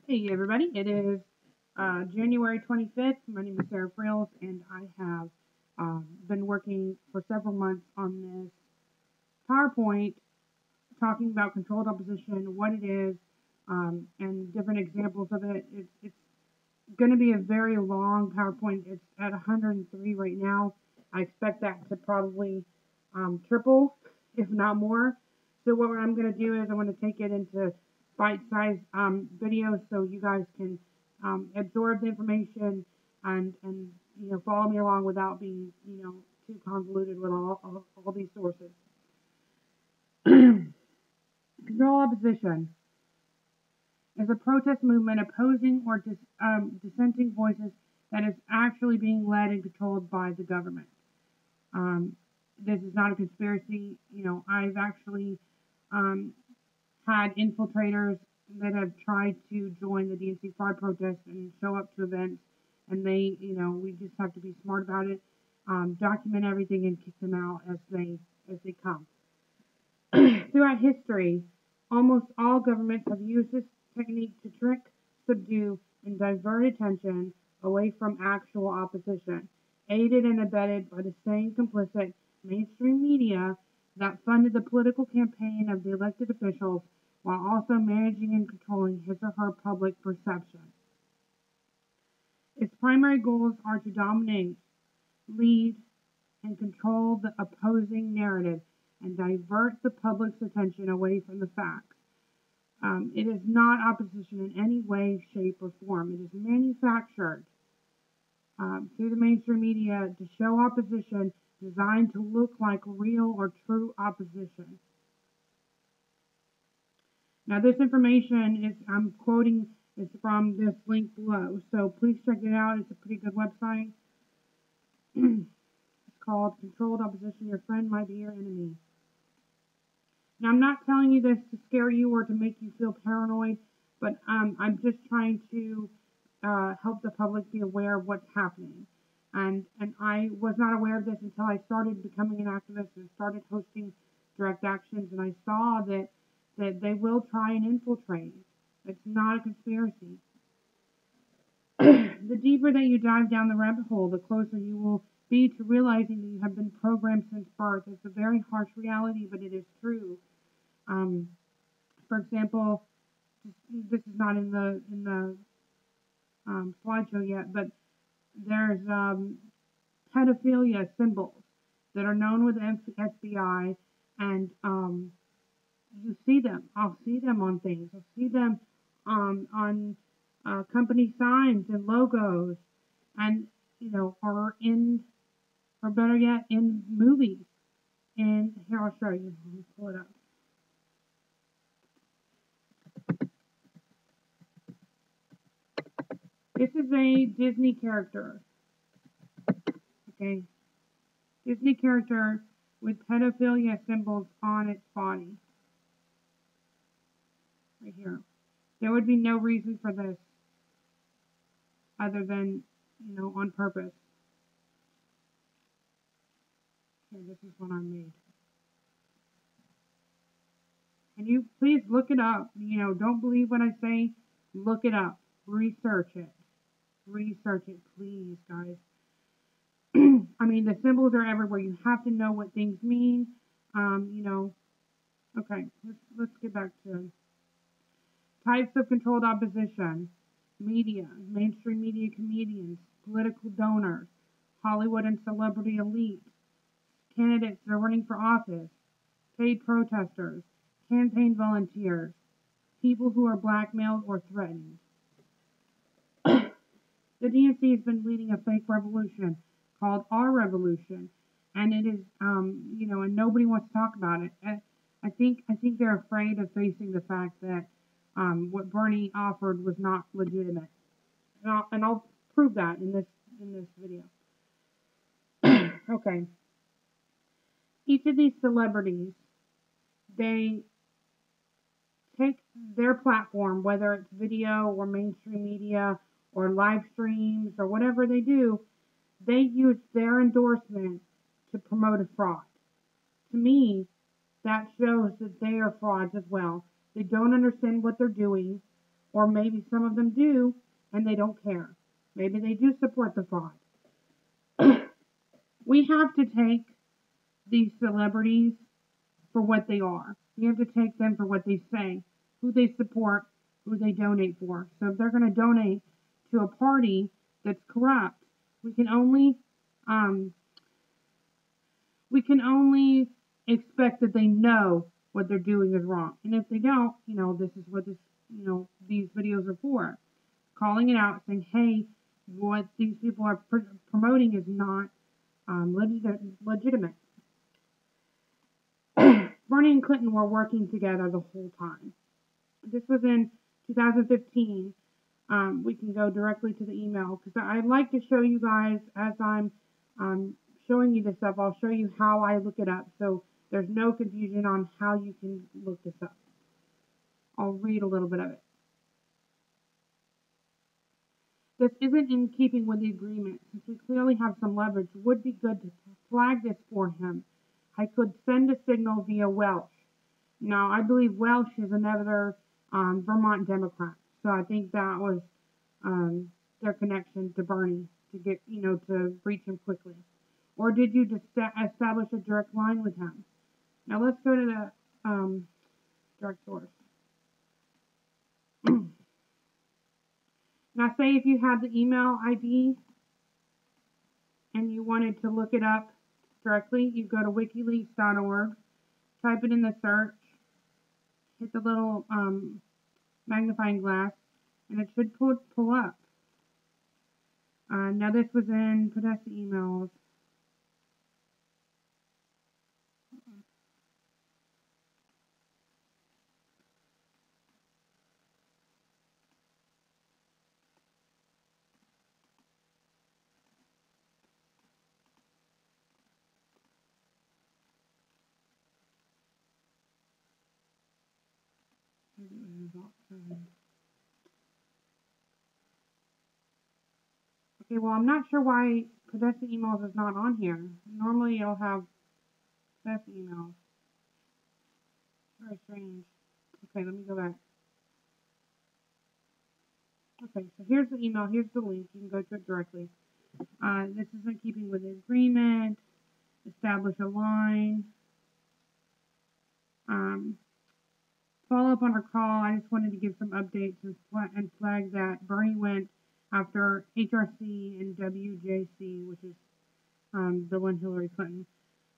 Hey everybody, it is January 25th. My name is Sarah Freels, and I have been working for several months on this PowerPoint talking about controlled opposition, what it is, and different examples of it. It's going to be a very long PowerPoint. It's at 103 right now. I expect that to probably triple, if not more. So what I'm going to do is I'm going to take it into bite-sized videos so you guys can absorb the information and follow me along without being too convoluted with all these sources. Control opposition is a protest movement opposing or dissenting voices that is actually being led and controlled by the government. This is not a conspiracy. I've actually had infiltrators that have tried to join the DNC fraud protest and show up to events, and we just have to be smart about it, document everything, and kick them out as they come. Throughout history, almost all governments have used this technique to trick, subdue, and divert attention away from actual opposition, aided and abetted by the same complicit mainstream media that funded the political campaign of the elected officials while also managing and controlling his or her public perception. Its primary goals are to dominate, lead, and control the opposing narrative and divert the public's attention away from the facts. It is not opposition in any way, shape, or form. It is manufactured through the mainstream media to show opposition designed to look like real or true opposition. Now, this information I'm quoting is from this link below, so please check it out. It's a pretty good website. It's called Controlled Opposition. Your friend might be your enemy. Now, I'm not telling you this to scare you or to make you feel paranoid, but I'm just trying to help the public be aware of what's happening. And I was not aware of this until I started becoming an activist and started hosting direct actions, and I saw that they will try and infiltrate. It's not a conspiracy. The deeper that you dive down the rabbit hole, the closer you will be to realizing that you have been programmed since birth. It's a very harsh reality, but it is true. For example, this is not in the slideshow yet, but there's pedophilia symbols that are known with the FBI, and you see them. I'll see them on things. I'll see them on company signs and logos, and or better yet, in movies. And here, I'll show you. Let me pull it up. This is a Disney character. Okay. Disney character with pedophilia symbols on its body. Right here. There would be no reason for this other than, on purpose. Okay, this is one I made. And you please look it up. Don't believe what I say. Look it up. Research it. Research it, please, guys. I mean, the symbols are everywhere. You have to know what things mean. Okay, let's get back to types of controlled opposition. Media, mainstream media comedians, political donors, Hollywood and celebrity elite, candidates that are running for office, paid protesters, campaign volunteers, people who are blackmailed or threatened. The DNC has been leading a fake revolution called Our Revolution, and it is, and nobody wants to talk about it. I think they're afraid of facing the fact that what Bernie offered was not legitimate, and I'll prove that in this video. Okay. Each of these celebrities, they take their platform, whether it's video or mainstream media or live streams or whatever they do, they use their endorsement to promote a fraud. To me, that shows that they are frauds as well. They don't understand what they're doing, Or maybe some of them do, and they don't care. Maybe they do support the fraud. We have to take these celebrities for what they are. We have to take them for what they say, who they support, who they donate for. So if they're going to donate to a party that's corrupt, we can only expect that they know what they're doing is wrong. And if they don't, this is what these videos are for. Calling it out, saying, hey, what these people are promoting is not legitimate. Bernie and Clinton were working together the whole time. This was in 2015. We can go directly to the email because I'd like to show you guys as I'm showing you this stuff. I'll show you how I look it up so there's no confusion on how you can look this up. I'll read a little bit of it. This isn't in keeping with the agreement. Since we clearly have some leverage, it would be good to flag this for him. I could send a signal via Welsh. Now, I believe Welsh is another Vermont Democrat. So I think that was their connection to Bernie to get, to reach him quickly. Or did you just establish a direct line with him? Now let's go to the direct source. Now say if you had the email ID and you wanted to look it up directly, you go to wikileaks.org, type it in the search, hit the little magnifying glass, and it should pull up. Now this was in Podesta emails. Okay, well, I'm not sure why Podesta emails is not on here. Normally you'll have Podesta emails. Very strange. Okay, let me go back. Okay, so here's the email. Here's the link. You can go to it directly. This is in keeping with the agreement. Establish a line. Follow up on our call. I just wanted to give some updates and flag that Bernie went after HRC and WJC, which is Bill and Hillary Clinton,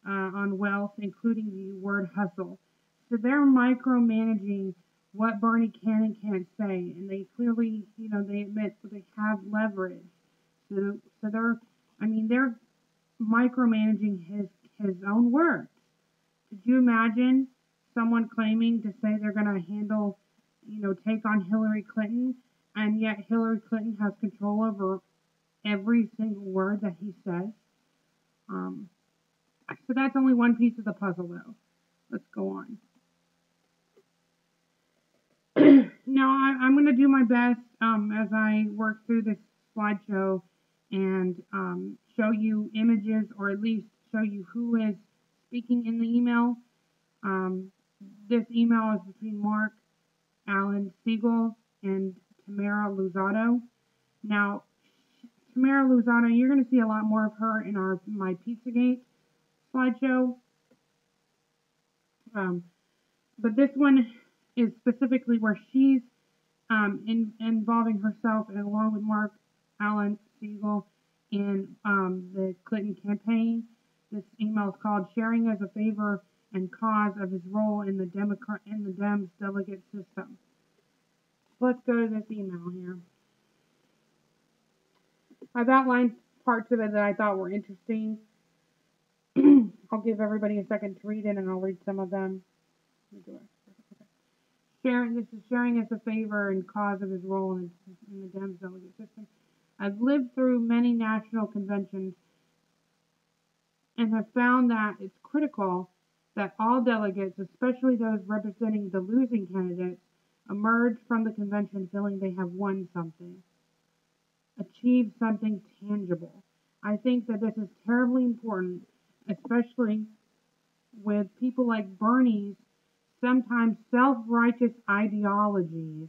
on wealth, including the word hustle. So they're micromanaging what Bernie can and can't say, and they clearly, they admit that they have leverage. So they're micromanaging his own words. Could you imagine someone claiming to say they're going to handle, take on Hillary Clinton, and yet Hillary Clinton has control over every single word that he says? So that's only one piece of the puzzle, though. Let's go on. Now, I'm going to do my best as I work through this slideshow and show you images, or at least show you who is speaking in the email. This email is between Mark Alan Siegel and Tamara Luzzatto. Now, Tamara Luzzatto, you're going to see a lot more of her in my Pizzagate slideshow. But this one is specifically where she's involving herself and along with Mark Alan Siegel in the Clinton campaign. This email is called "Sharing as a Favor and Cause of His Role in the Dems Delegate System." Let's go to this email here. I've outlined parts of it that I thought were interesting. I'll give everybody a second to read it, and I'll read some of them. This is sharing as a favor and cause of his role in the Dems delegate system. I've lived through many national conventions and have found that it's critical that all delegates, especially those representing the losing candidates, emerge from the convention feeling they have won something, achieved something tangible. I think that this is terribly important, especially with people like Bernie's sometimes self-righteous ideologies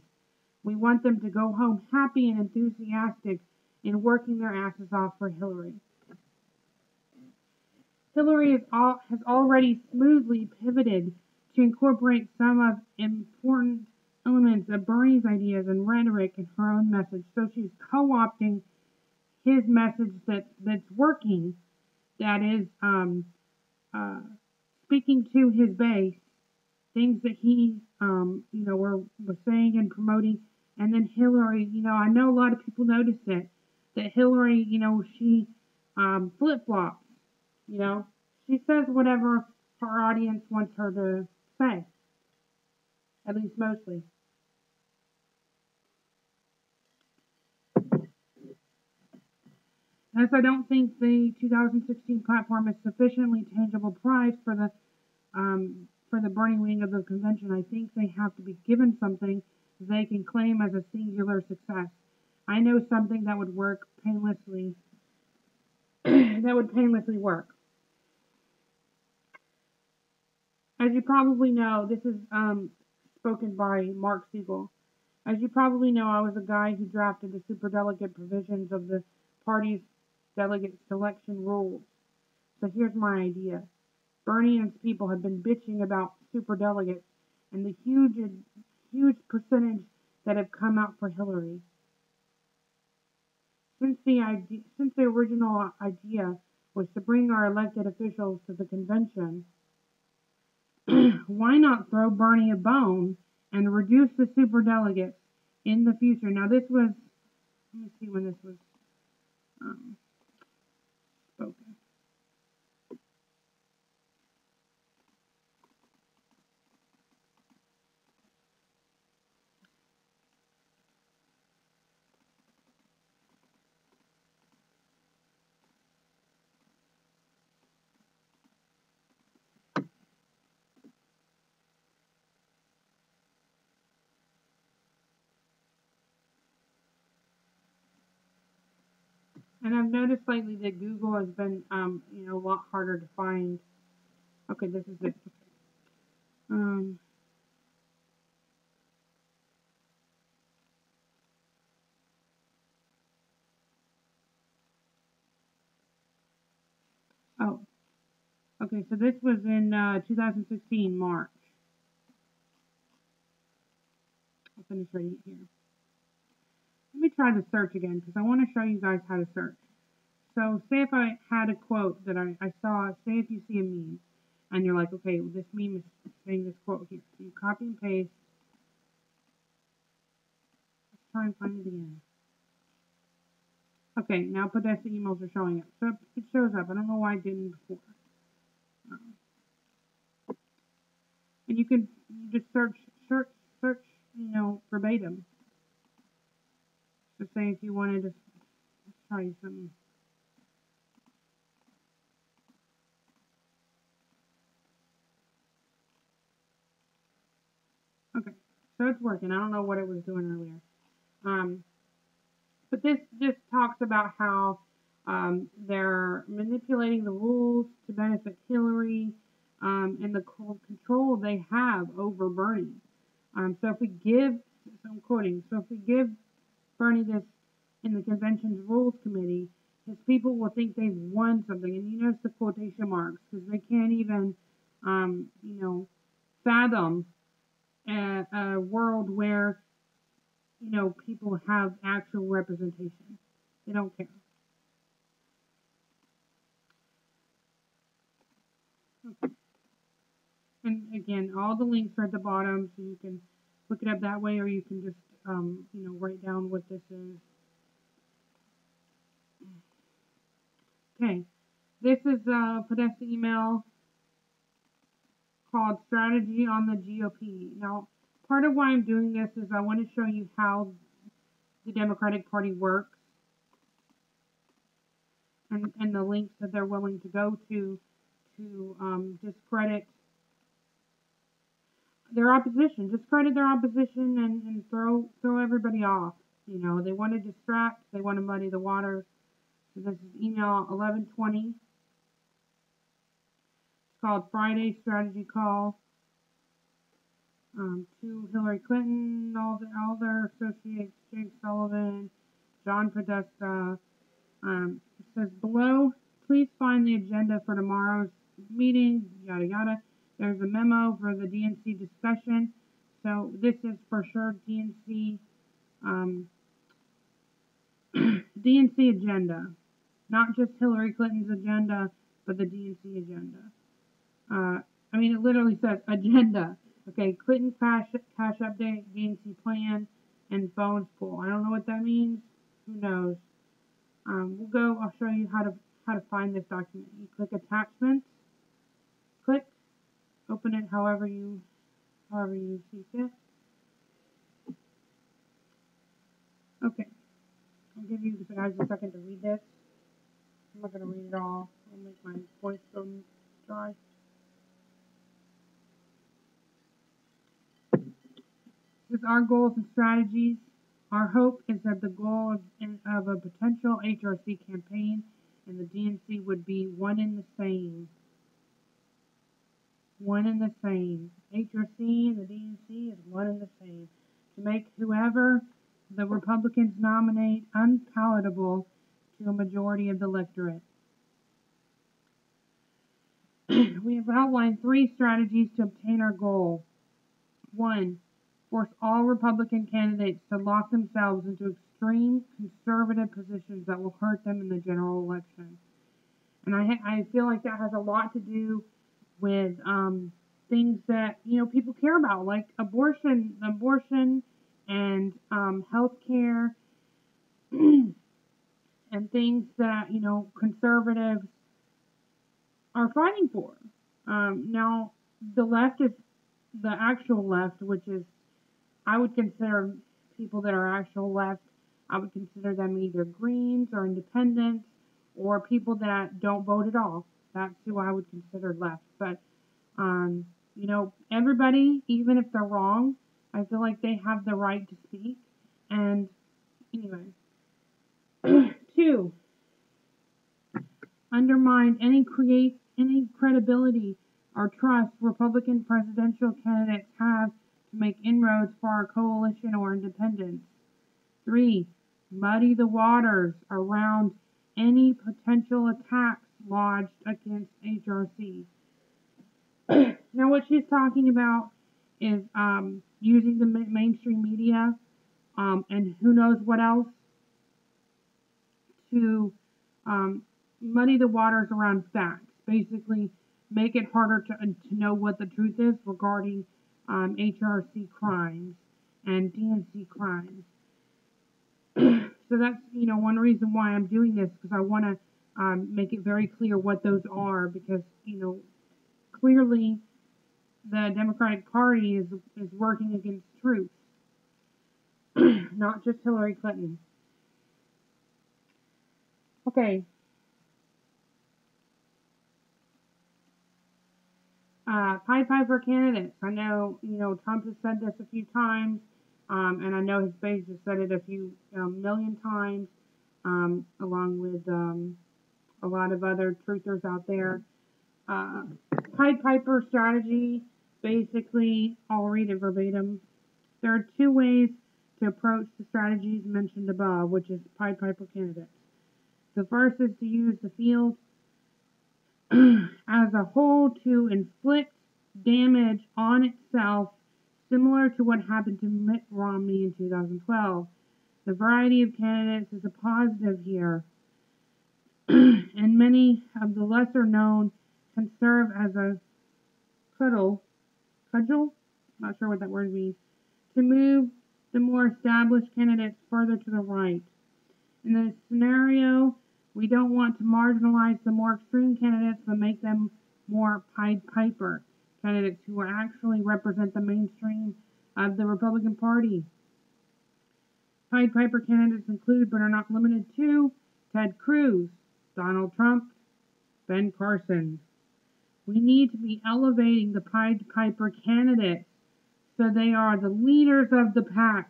We want them to go home happy and enthusiastic in working their asses off for Hillary. Hillary has already smoothly pivoted to incorporate some of important elements of Bernie's ideas and rhetoric in her own message. So she's co-opting his message that's working, that is uh, speaking to his base, things that he, was saying and promoting. And then Hillary, I know a lot of people noticed it, that Hillary, she flip-flops, you know. She says whatever her audience wants her to say, at least mostly. As I don't think the 2016 platform is sufficiently tangible prize for the burning wing of the convention, I think they have to be given something they can claim as a singular success. I know something that would work painlessly, that would painlessly work. As you probably know, this is spoken by Mark Siegel. As you probably know, I was a guy who drafted the superdelegate provisions of the party's delegate selection rules. So here's my idea. Bernie and his people have been bitching about superdelegates and the huge percentage that have come out for Hillary. Since the original idea was to bring our elected officials to the convention, why not throw Bernie a bone and reduce the superdelegates in the future? Now this was, let me see when this was spoken. And I've noticed lately that Google has been, a lot harder to find. Okay, this is it. Um, oh, okay, so this was in 2016, March. I'll finish reading it here. Let me try the search again because I want to show you guys how to search. So say if I had a quote that I saw, say if you see a meme and you're like, okay, well, this meme is saying this quote here. So you copy and paste. Let's try and find it again. Okay, now Podesta emails are showing up. So it shows up. I don't know why it didn't before. And you can just search, verbatim. So say if you wanted to try something. Okay, so it's working. I don't know what it was doing earlier. But this just talks about how they're manipulating the rules to benefit Hillary and the control they have over Bernie. So if we give, so I'm quoting, so if we give Bernie this in the convention's rules committee, his people will think they've won something. And you notice the quotation marks because they can't even, fathom a world where people have actual representation. They don't care. Okay. And again, all the links are at the bottom, so you can look it up that way, or you can just, write down what this is. Okay. This is a Podesta email called Strategy on the GOP. Now, part of why I'm doing this is I want to show you how the Democratic Party works and the links that they're willing to go to discredit their opposition, discredit their opposition and throw everybody off. They want to distract, they want to muddy the water. So this is email 1120. It's called Friday Strategy Call to Hillary Clinton, all their social John Podesta. It says below, please find the agenda for tomorrow's meeting, yada yada. There's a memo for the DNC discussion. So this is for sure DNC DNC agenda, not just Hillary Clinton's agenda, but the DNC agenda. It literally says agenda. Okay, Clinton cash update, DNC plan, and phones pool. I don't know what that means. Who knows? I'll show you how to find this document. You click attachments, click, open it however you see fit. Okay, I'll give you guys a second to read this. I'm not going to read it all. I'll make my voice go dry. With our goals and strategies, our hope is that the goal of a potential HRC campaign and the DNC would be one and the same. One and the same. HRC and the DNC is one and the same. To make whoever the Republicans nominate unpalatable to a majority of the electorate. We have outlined 3 strategies to obtain our goal. 1. Force all Republican candidates to lock themselves into extreme conservative positions that will hurt them in the general election. And I feel like that has a lot to do with things that people care about, like abortion, and health care, and things that conservatives are fighting for. Now, the left is the actual left, which is, I would consider people that are actual left, I would consider them either Greens or Independents or people that don't vote at all. That's who I would consider left. But, everybody, even if they're wrong, I feel like they have the right to speak. And anyway, 2, undermine any credibility or trust Republican presidential candidates have to make inroads for our coalition or independence. 3, muddy the waters around any potential attacks lodged against HRC. Now, what she's talking about is using the mainstream media and who knows what else to muddy the waters around facts. Basically, make it harder to know what the truth is regarding HRC crimes and DNC crimes. So that's one reason why I'm doing this, because I want to make it very clear what those are, because clearly the Democratic Party is working against truth, not just Hillary Clinton. Okay. Pied Piper candidates. I know, Trump has said this a few times, and I know his base has said it a few million times, along with a lot of other truthers out there. Pied Piper strategy, basically, I'll read it verbatim. There are 2 ways to approach the strategies mentioned above, which is Pied Piper candidates. The first is to use the field as a whole to inflict damage on itself, similar to what happened to Mitt Romney in 2012. The variety of candidates is a positive here, and many of the lesser known can serve as a cudgel, not sure what that word means, to move the more established candidates further to the right. In this scenario, we don't want to marginalize the more extreme candidates, but make them more Pied Piper candidates who actually represent the mainstream of the Republican Party. Pied Piper candidates include, but are not limited to, Ted Cruz, Donald Trump, Ben Carson. We need to be elevating the Pied Piper candidates so they are the leaders of the pack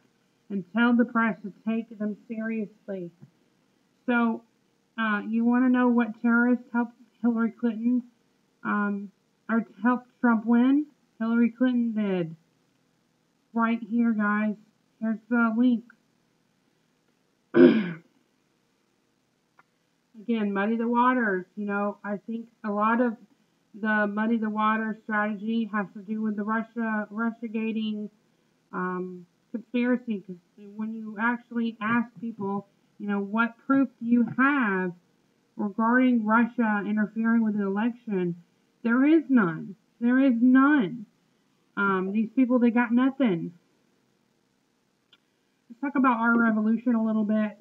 and tell the press to take them seriously. So, you want to know what terrorists helped Hillary Clinton, or helped Trump win? Hillary Clinton did. Right here, guys. Here's the link. again, muddy the waters. I think a lot of the muddy the water strategy has to do with the Russiagating conspiracy. Because when you actually ask people, what proof do you have regarding Russia interfering with the election, there is none. There is none. These people, they got nothing. Let's talk about our revolution a little bit.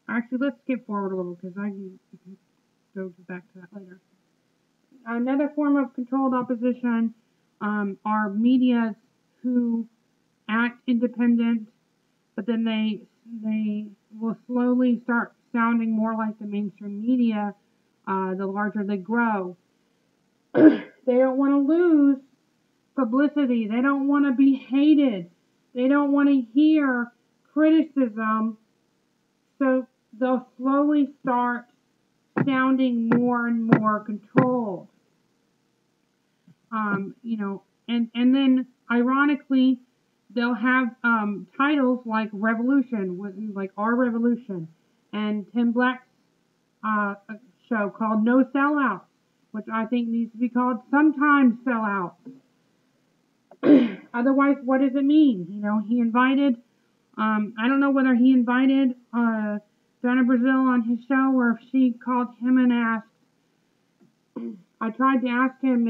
Actually, let's skip forward a little because I can go back to that later. Another form of controlled opposition are medias who act independent, but then they will slowly start sounding more like the mainstream media the larger they grow. They don't want to lose publicity. They don't want to be hated. They don't want to hear criticism. So they'll slowly start sounding more and more controlled. And then ironically, they'll have titles like Revolution, like Our Revolution, and Tim Black's show called No Sellouts, which I think needs to be called Sometimes Sellouts. Otherwise, what does it mean? He invited, I don't know whether he invited Donna Brazile on his show or if she called him and asked. I tried to ask him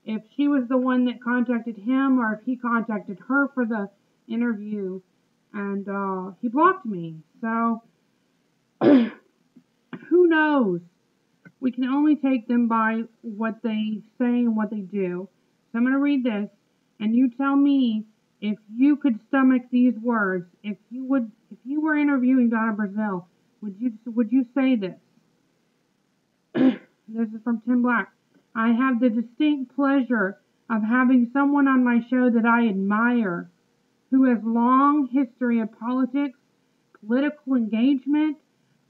if she was the one that contacted him or if he contacted her for the interview, and he blocked me. So, who knows? We can only take them by what they say and what they do. So I'm going to read this, and you tell me if you could stomach these words. If you were interviewing Donna Brazile, would you say this? This is from Tim Black. I have the distinct pleasure of having someone on my show that I admire, who has long history of politics, political engagement,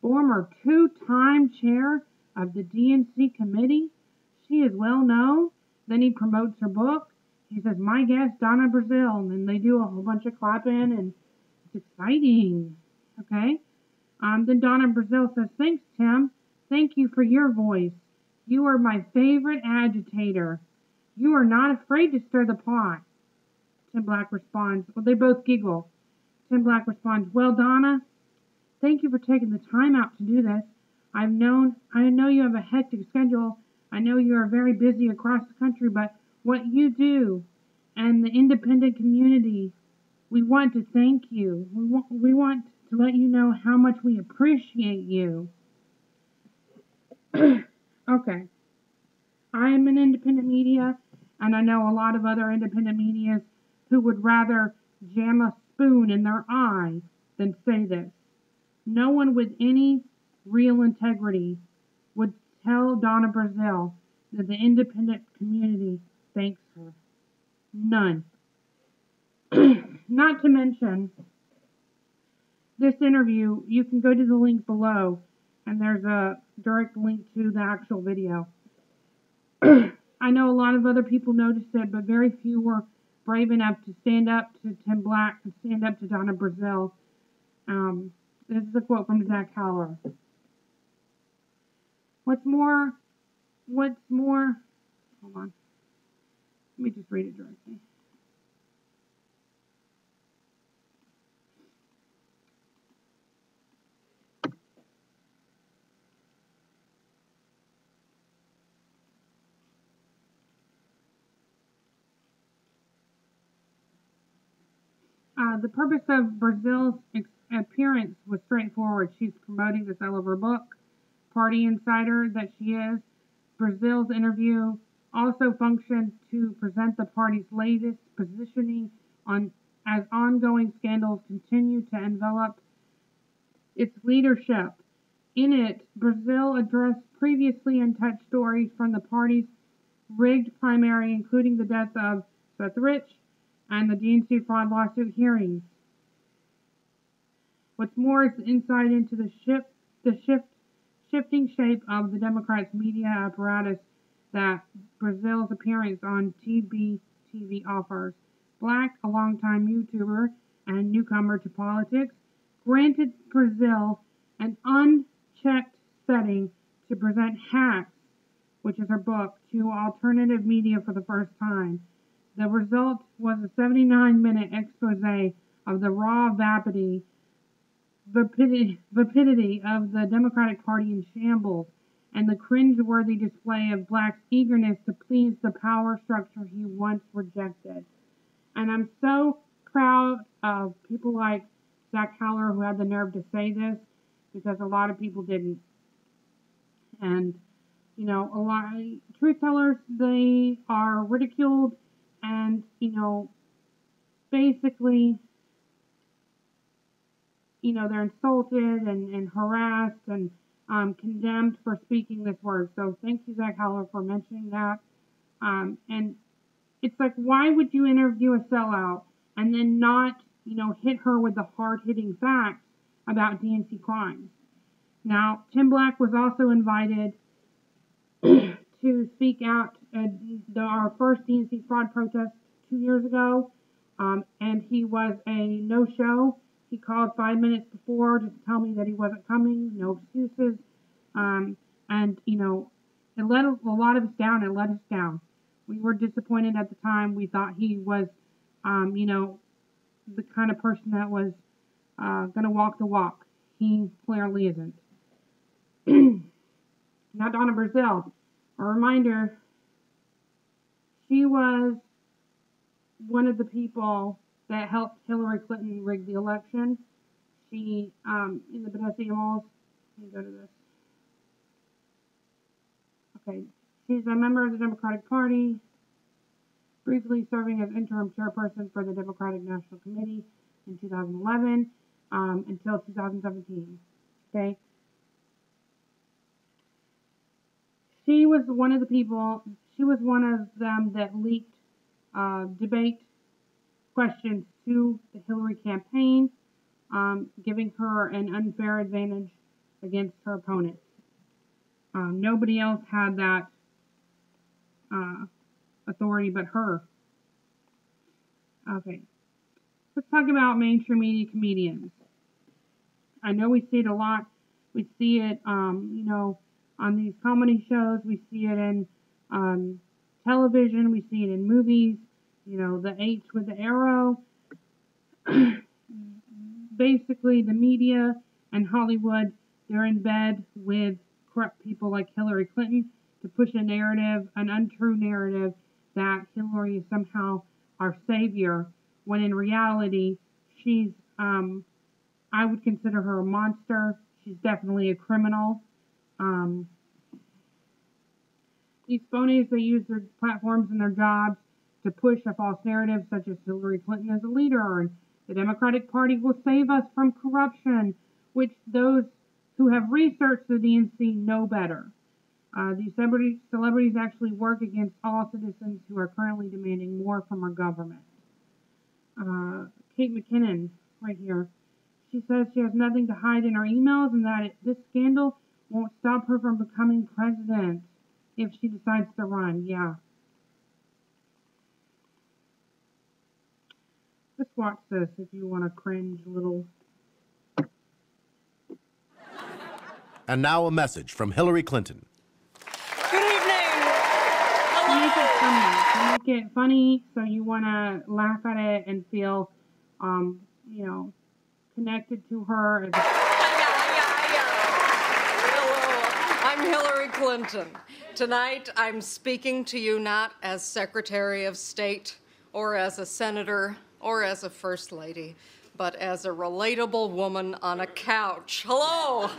former two-time chair of the DNC committee. She is well known. Then he promotes her book. He says, my guest, Donna Brazile, and then they do a whole bunch of clapping, and it's exciting. Okay? Then Donna Brazile says, thanks, Tim. Thank you for your voice. You are my favorite agitator. You are not afraid to stir the pot. Tim Black responds, well, they both giggle. Tim Black responds, well, Donna, thank you for taking the time out to do this. I know you have a hectic schedule. I know you are very busy across the country, but what you do and the independent community, we want to thank you. We want to let you know how much we appreciate you. Okay. I am an independent media, and I know a lot of other independent medias who would rather jam a spoon in their eye than say this. No one with any real integrity would tell Donna Brazile that the independent community thanks her. None. Not to mention, this interview, you can go to the link below, and there's a direct link to the actual video. I know a lot of other people noticed it, but very few were brave enough to stand up to Tim Black and stand up to Donna Brazile. This is a quote from Zach Haller. What's more, hold on. Let me just read it directly. The purpose of Brazile's appearance was straightforward. She's promoting the sale of her book, Party Insider, that she is. Brazile's interview also functioned to present the party's latest positioning as ongoing scandals continue to envelop its leadership. In it, Brazile addressed previously untouched stories from the party's rigged primary, including the death of Seth Rich and the DNC fraud lawsuit hearings. What's more is the insight into the shifting shape of the Democrats' media apparatus that Brazile's appearance on TV offers. Black, a longtime YouTuber and newcomer to politics, granted Brazile an unchecked setting to present Hacks, which is her book, to alternative media for the first time. The result was a 79-minute expose of the raw vapidity of the Democratic Party in shambles and the cringe-worthy display of Black's eagerness to please the power structure he once rejected. And I'm so proud of people like Zach Haller who had the nerve to say this, because a lot of people didn't. And, you know, a lot of truth tellers, they are ridiculed and, you know, basically, you know, they're insulted and harassed and condemned for speaking this word. So thank you, Zach Haller, for mentioning that. And it's like, why would you interview a sellout and then not, you know, hit her with the hard-hitting facts about DNC crimes? Now, Tim Black was also invited to speak out at our first DNC fraud protest 2 years ago, and he was a no-show. He called 5 minutes before to tell me that he wasn't coming, no excuses, and, you know, it let a lot of us down. It let us down. We were disappointed at the time. We thought he was, you know, the kind of person that was going to walk the walk. He clearly isn't. Now, Donna Brazile, a reminder, she was one of the people that helped Hillary Clinton rig the election. She, in the Pedestrians, let me go to this. Okay, she's a member of the Democratic Party, briefly serving as interim chairperson for the Democratic National Committee in 2011 until 2017. Okay. She was one of the people, she was one of them that leaked debate questions to the Hillary campaign, giving her an unfair advantage against her opponent. Nobody else had that authority but her. Okay, let's talk about mainstream media comedians. I know we see it a lot. We see it, you know, on these comedy shows. We see it in television. We see it in movies. You know, the H with the arrow. Basically, the media and Hollywood, they're in bed with corrupt people like Hillary Clinton to push a narrative, an untrue narrative, that Hillary is somehow our savior, when in reality, she's, I would consider her a monster. She's definitely a criminal. These phonies, they use their platforms and their jobs to push a false narrative, such as Hillary Clinton as a leader, and the Democratic Party will save us from corruption, which those who have researched the DNC know better. These celebrities actually work against all citizens who are currently demanding more from our government. Kate McKinnon, right here, she says she has nothing to hide in her emails and that this scandal won't stop her from becoming president if she decides to run. Yeah. Let's watch this if you want to cringe a little. And now a message from Hillary Clinton. Good evening. To make it funny. To make it funny, so you want to laugh at it and feel, you know, connected to her. Hello, I'm Hillary Clinton. Tonight, I'm speaking to you not as Secretary of State or as a senator or as a First Lady, but as a relatable woman on a couch. Hello!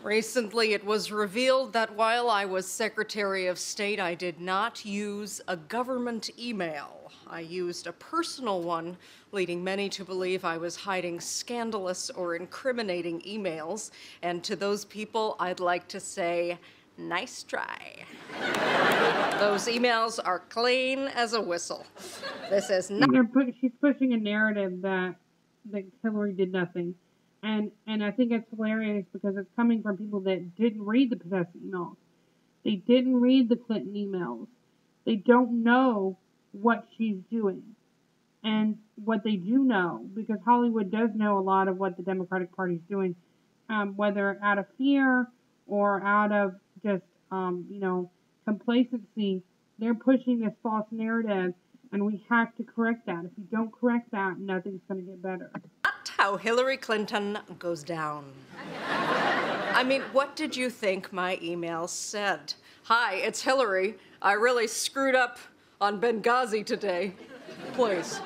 Recently, it was revealed that while I was Secretary of State, I did not use a government email. I used a personal one, leading many to believe I was hiding scandalous or incriminating emails. And to those people, I'd like to say, nice try. Those emails are clean as a whistle. This is not... She's pushing a narrative that Hillary did nothing. And I think it's hilarious because it's coming from people that didn't read the Podesta emails. They didn't read the Clinton emails. They don't know what she's doing. And what they do know, because Hollywood does know a lot of what the Democratic Party is doing, whether out of fear or out of just, complacency, they're pushing this false narrative, and we have to correct that. If we don't correct that, nothing's going to get better. That's how Hillary Clinton goes down. I mean, what did you think my email said? Hi, it's Hillary. I really screwed up on Benghazi today. Please.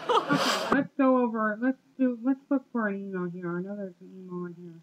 Okay, let's go over, let's look for an email here. I know there's an email in here.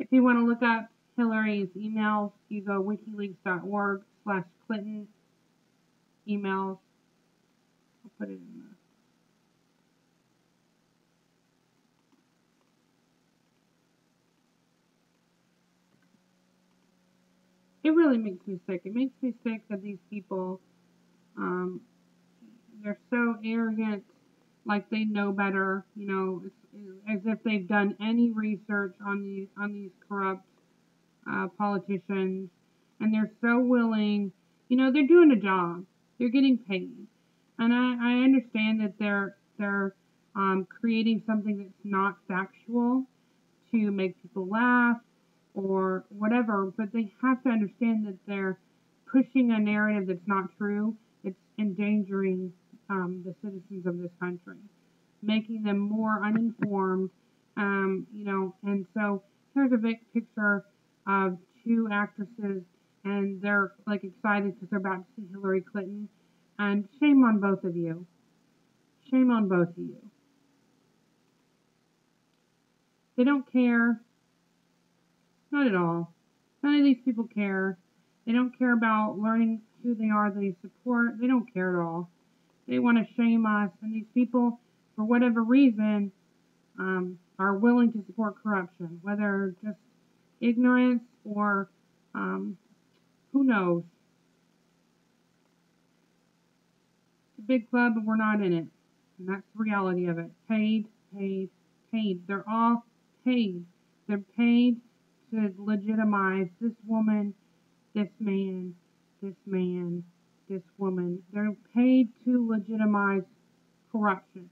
If you want to look up Hillary's emails, you go wikileaks.org/Clinton emails. I'll put it in there. It really makes me sick. It makes me sick that these people, they're so arrogant, like they know better. It's as if they've done any research on these corrupt politicians, and they're so willing. They're doing a job. They're getting paid, and I understand that they're creating something that's not factual to make people laugh or whatever, but they have to understand that they're pushing a narrative that's not true. It's endangering the citizens of this country, making them more uninformed. And so here's a big picture of two actresses, and they're like excited because they're about to see Hillary Clinton. And shame on both of you. Shame on both of you. They don't care. Not at all. None of these people care. They don't care about learning who they are, they support. They don't care at all. They want to shame us. And these people, for whatever reason, are willing to support corruption, whether just ignorance or who knows. It's a big club, but we're not in it. And that's the reality of it. Paid, paid, paid. They're all paid. They're paid to legitimize this woman, this man, this man, this woman. They're paid to legitimize corruption.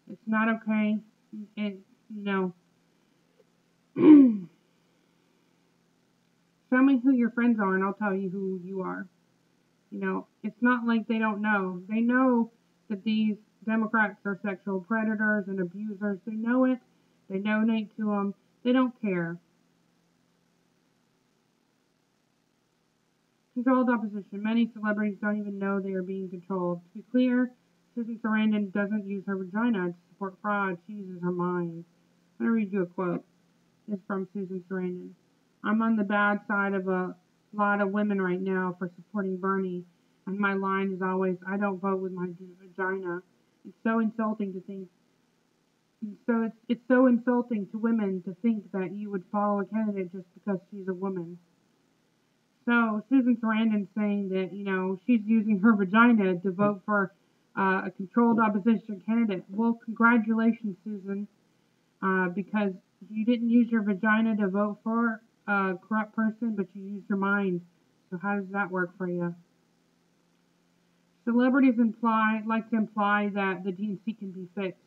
It's not okay. No. Show me who your friends are and I'll tell you who you are. It's not like they don't know. They know that these Democrats are sexual predators and abusers. They know it. They donate to them. They don't care. Controlled opposition. Many celebrities don't even know they are being controlled. To be clear, Susan Sarandon doesn't use her vagina to support fraud. She uses her mind. I'm going to read you a quote. It's from Susan Sarandon. I'm on the bad side of a lot of women right now for supporting Bernie, and my line is always, I don't vote with my vagina. It's so insulting to think. So it's so insulting to women to think that you would follow a candidate just because she's a woman. So Susan Sarandon saying that, she's using her vagina to vote for a controlled opposition candidate. Well, congratulations, Susan, because you didn't use your vagina to vote for a corrupt person, but you used your mind. So how does that work for you? Celebrities like to imply that the DNC can be fixed,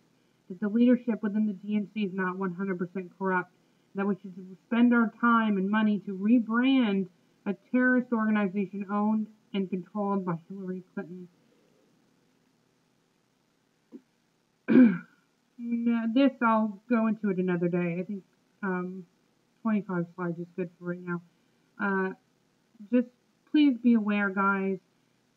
that the leadership within the DNC is not 100% corrupt, that we should spend our time and money to rebrand a terrorist organization owned and controlled by Hillary Clinton. This, I'll go into it another day. I think 25 slides is good for right now. Just please be aware, guys,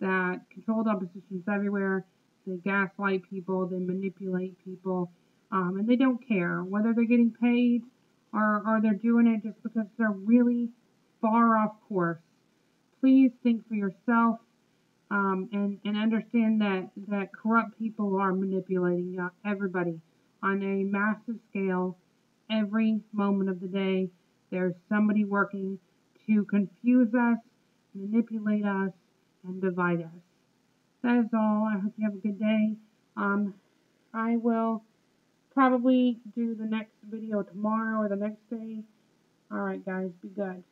that controlled opposition is everywhere. They gaslight people, they manipulate people, and they don't care whether they're getting paid or they're doing it just because they're really far off course. Please think for yourself, and understand that corrupt people are manipulating everybody on a massive scale. Every moment of the day, there's somebody working to confuse us, manipulate us, and divide us. That is all. I hope you have a good day. I will probably do the next video tomorrow or the next day. Alright guys, be good.